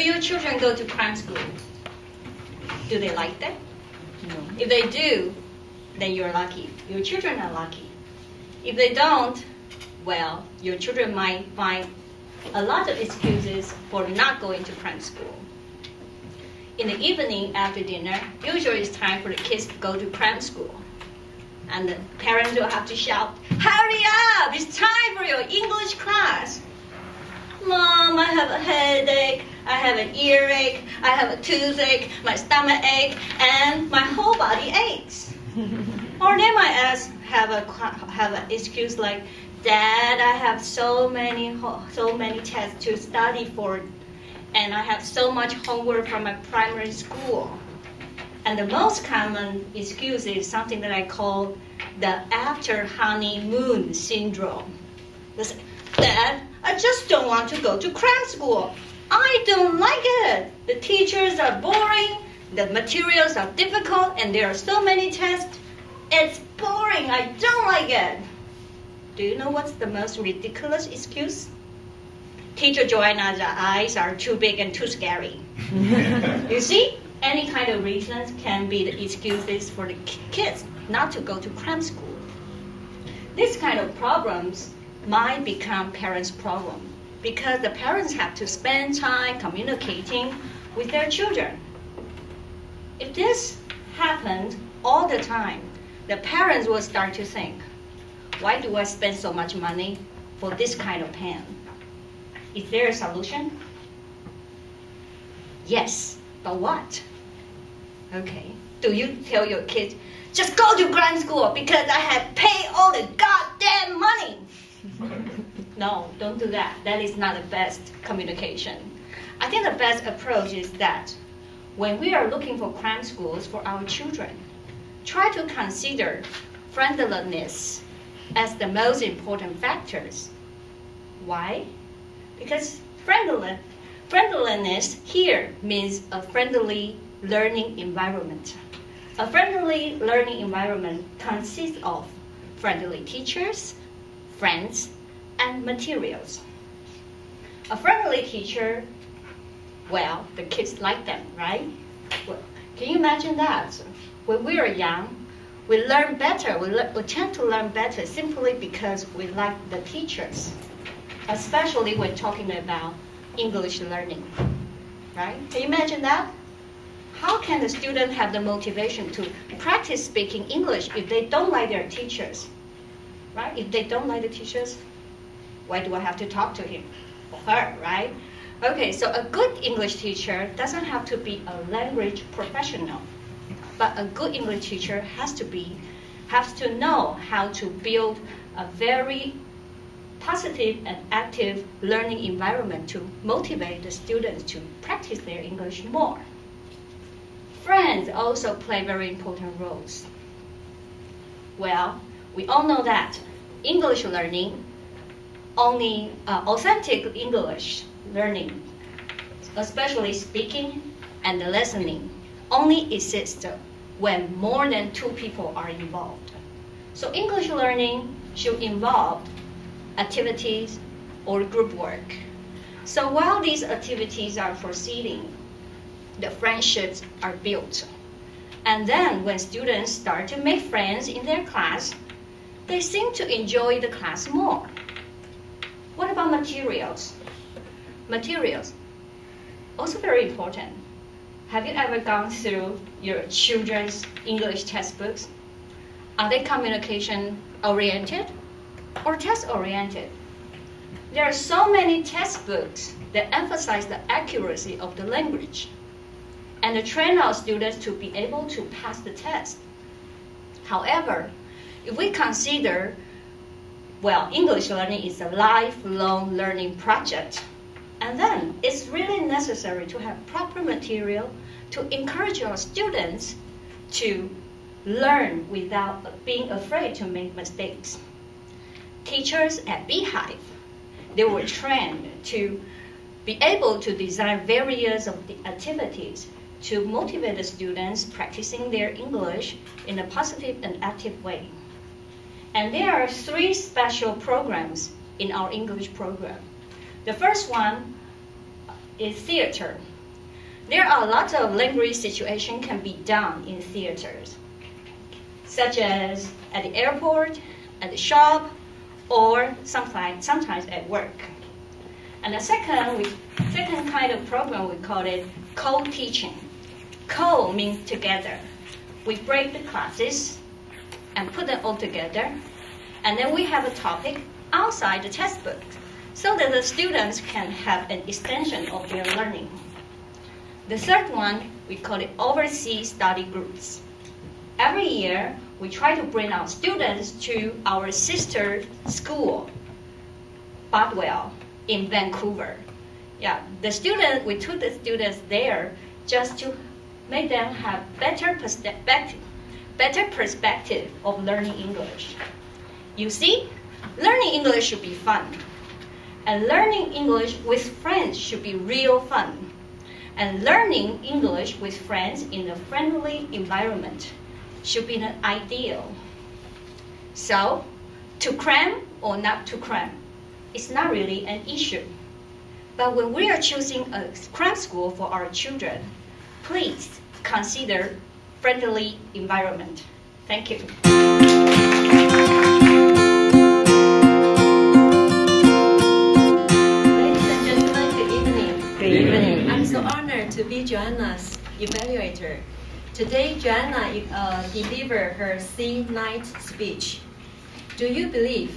Do your children go to cram school? Do they like that? No. If they do, then you're lucky. Your children are lucky. If they don't, well, your children might find a lot of excuses for not going to cram school. In the evening after dinner, usually it's time for the kids to go to cram school. And the parents will have to shout, "Hurry up! It's time for your English class." "Mom, I have a headache, I have an earache, I have a toothache, my stomach ache, and my whole body aches." Or they might have an excuse like, "Dad, I have so many tests to study for, and I have so much homework from my primary school." And the most common excuse is something that I call the after honeymoon syndrome. They say, "Dad, I just don't want to go to cram school. I don't like it. The teachers are boring, the materials are difficult, and there are so many tests. It's boring. I don't like it." Do you know what's the most ridiculous excuse? "Teacher Joanna's eyes are too big and too scary." You see, any kind of reasons can be the excuses for the kids not to go to cram school. This kind of problems might become parents' problem because the parents have to spend time communicating with their children. If this happened all the time, the parents will start to think, "Why do I spend so much money for this kind of pen?" Is there a solution? Yes, but what? Okay, do you tell your kids, "Just go to cram school because I have paid all the goddamn money"? No, don't do that. That is not the best communication. I think the best approach is that when we are looking for cram schools for our children, try to consider friendliness as the most important factors. Why? Because friendliness here means a friendly learning environment. A friendly learning environment consists of friendly teachers, friends, and materials. A friendly teacher, well, the kids like them, right? Well, can you imagine that? When we are young, we learn better. We tend to learn better simply because we like the teachers, especially when talking about English learning, right? Can you imagine that? How can the student have the motivation to practice speaking English if they don't like their teachers, right? If they don't like the teachers, why do I have to talk to him or her, right? Okay, so a good English teacher doesn't have to be a language professional, but a good English teacher has to know how to build a very positive and active learning environment to motivate the students to practice their English more. Friends also play very important roles. Well, we all know that English learning, only authentic English learning, especially speaking and listening, only exists when more than 2 people are involved. So English learning should involve activities or group work. So while these activities are proceeding, the friendships are built. And then when students start to make friends in their class, they seem to enjoy the class more. What about materials? Materials, also very important. Have you ever gone through your children's English textbooks? Are they communication-oriented or test-oriented? There are so many textbooks that emphasize the accuracy of the language and to train our students to be able to pass the test. However, if we consider, well, English learning is a lifelong learning project, and then it's really necessary to have proper material to encourage our students to learn without being afraid to make mistakes. Teachers at Beehive, they were trained to be able to design various of the activities to motivate the students practicing their English in a positive and active way. And there are 3 special programs in our English program. The first one is theater. there are a lot of language situations can be done in theaters, such as at the airport, at the shop, or sometimes at work. And the second kind of program, we call it co-teaching. Co means together. We break the classes and put them all together, and then we have a topic outside the textbook so that the students can have an extension of their learning. The third one, we call it overseas study groups. Every year, we try to bring our students to our sister school, Bardwell, in Vancouver. Yeah, we took the students there just to make them have better perspective of learning English. You see, learning English should be fun. And learning English with friends should be real fun. And learning English with friends in a friendly environment should be an ideal. So, to cram or not to cram, it's not really an issue. But when we are choosing a cram school for our children, please consider friendly environment. Thank you. I'm so honored to be Joanna's evaluator. Today, Joanna delivered her C9 speech. Do you believe?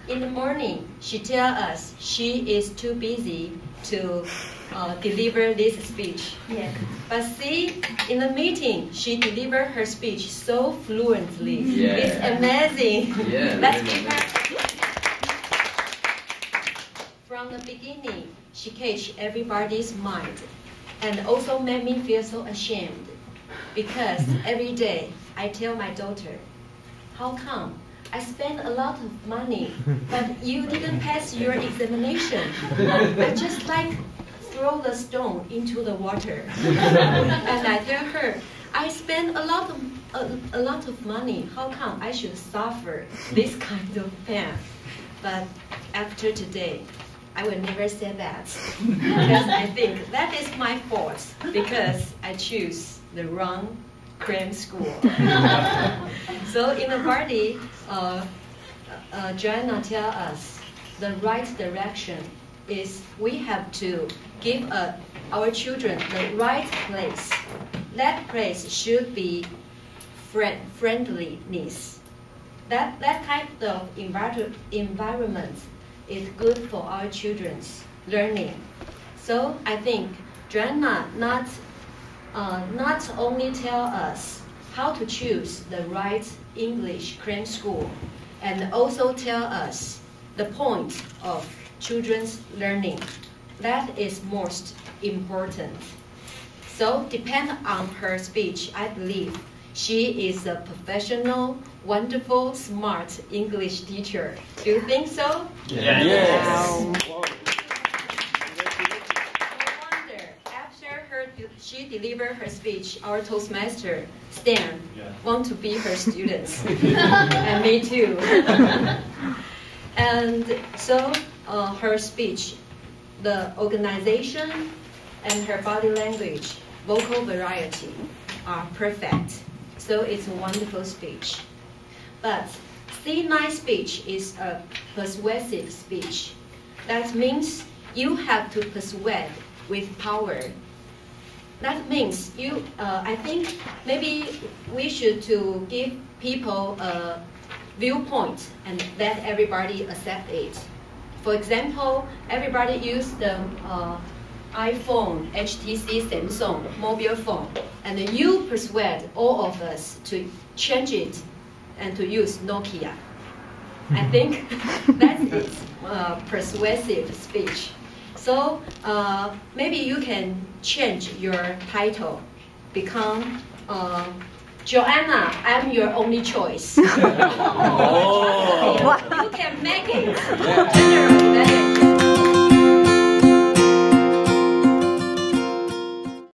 In the morning, she tells us she is too busy to deliver this speech. Yeah. But see, in the meeting, she delivered her speech so fluently. Yeah. It's amazing. Yeah, Let's give her. From the beginning, she catch everybody's mind and also made me feel so ashamed because every day I tell my daughter, how come I spend a lot of money but you didn't pass your examination? I just like throw the stone into the water. And I tell her, I spend a lot of money. How come I should suffer this kind of pain? But after today, I will never say that because I think that is my fault because I choose the wrong cram school. So in the party, Joanna tells us the right direction is we have to give our children the right place. That place should be friendliness. That kind of environment is good for our children's learning. So I think Joanna not only tell us how to choose the right English cram school, and also tell us the point of children's learning. That is most important. So depend on her speech, I believe she is a professional, wonderful, smart English teacher. Do you think so? Yes. No wonder, after she delivered her speech, our Toastmaster, Stan, want to be her students. And me too. And so her speech, the organization, and her body language, vocal variety are perfect. So it's a wonderful speech. But C9 speech is a persuasive speech. That means you have to persuade with power. That means I think maybe we should to give people a viewpoint and let everybody accept it. For example, everybody use the iPhone, HTC, Samsung, mobile phone, and you persuade all of us to change it and to use Nokia. I think that is persuasive speech. So maybe you can change your title, become Joanna, I'm your only choice. Oh. You can make it general.